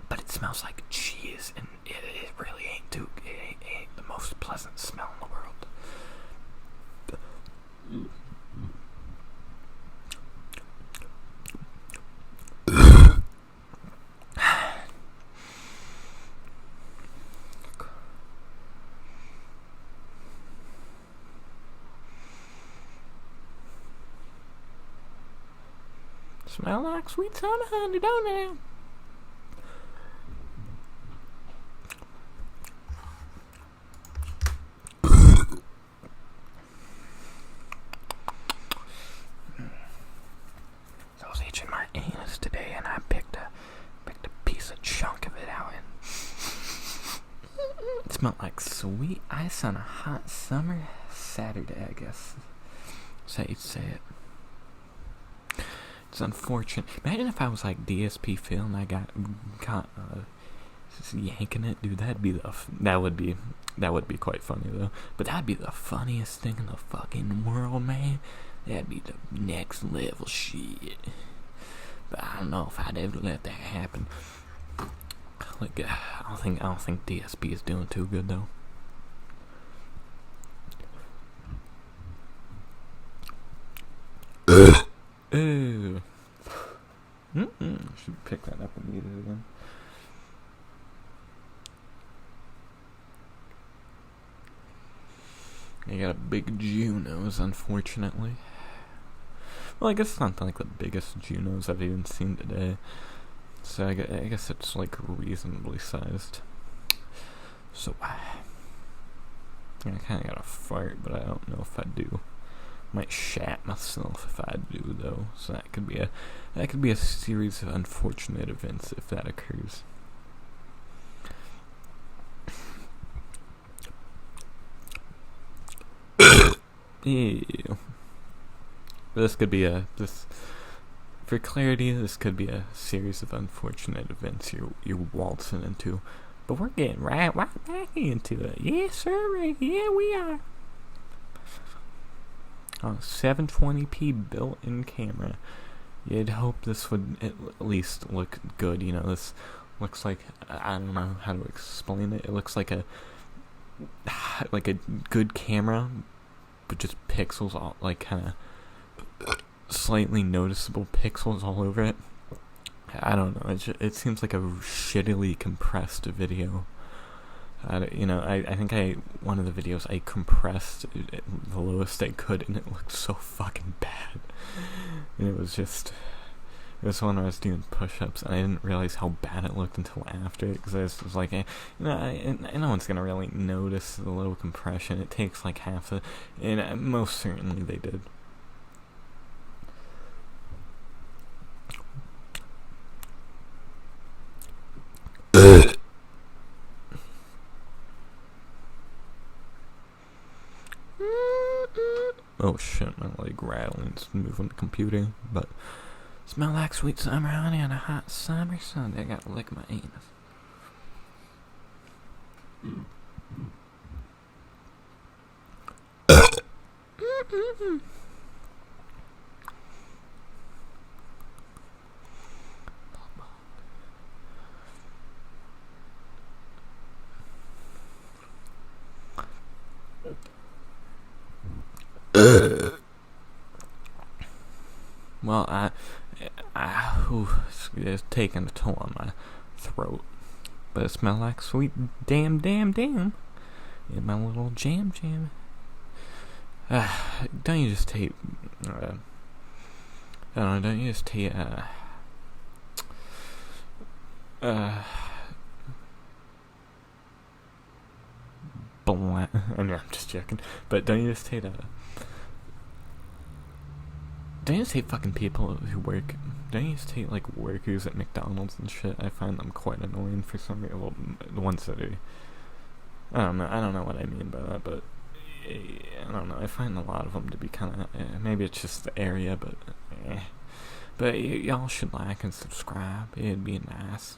But it smells like cheese, and it really ain't it ain't the most pleasant smell in the world. Smell like sweet summer honey, don't it? So I was itching my anus today, and I picked a piece of chunk of it out, and it smelled like sweet ice on a hot summer Saturday, I guess. That's how you'd say it. It's unfortunate. Imagine if I was like DSP Phil and I got just yanking it, dude. That would be quite funny though. But that'd be the funniest thing in the fucking world, man. That'd be the next level shit. But I don't know if I'd ever let that happen. Like, I don't think DSP is doing too good though. Ew. Should pick that up and eat it again. You got a big Junos, unfortunately. Well, I guess it's not like the biggest Junos I've even seen today. So I guess it's like reasonably sized. So I kind of got a fart, but I don't know if I do. Might shat myself if I do though, so that could be a series of unfortunate events if that occurs. Ew. This could be for clarity, this could be a series of unfortunate events you're waltzing into, but we're getting right back into it. Yes, sir. Yeah, we are. 720p built-in camera. You'd hope this would at least look good. You know, this looks like, I don't know how to explain it. It looks like a good camera, but just pixels all like kind of slightly noticeable pixels all over it. I don't know. It seems like a shittily compressed video. I think one of the videos I compressed it the lowest I could, and it looked so fucking bad. And it was one where I was doing push-ups, and I didn't realize how bad it looked until after, because I was like, no one's gonna really notice the low compression. It takes like half the, and most certainly they did. Oh shit, my leg rattling, it's moving the computer, but smell like sweet summer honey on a hot summer Sunday. I gotta lick my anus. Well, it's taking a toll on my throat, but it smells like sweet damn in my little jam. Don't you just hate? I don't know. Don't you just hate? I'm just joking. But don't you just hate don't you just hate fucking people who work? Don't you just hate like workers at McDonald's and shit? I find them quite annoying for some reason. Well, the ones that are, I don't know what I mean by that, but I don't know. I find a lot of them to be kind of maybe it's just the area, but but y'all should like and subscribe. It'd be nice.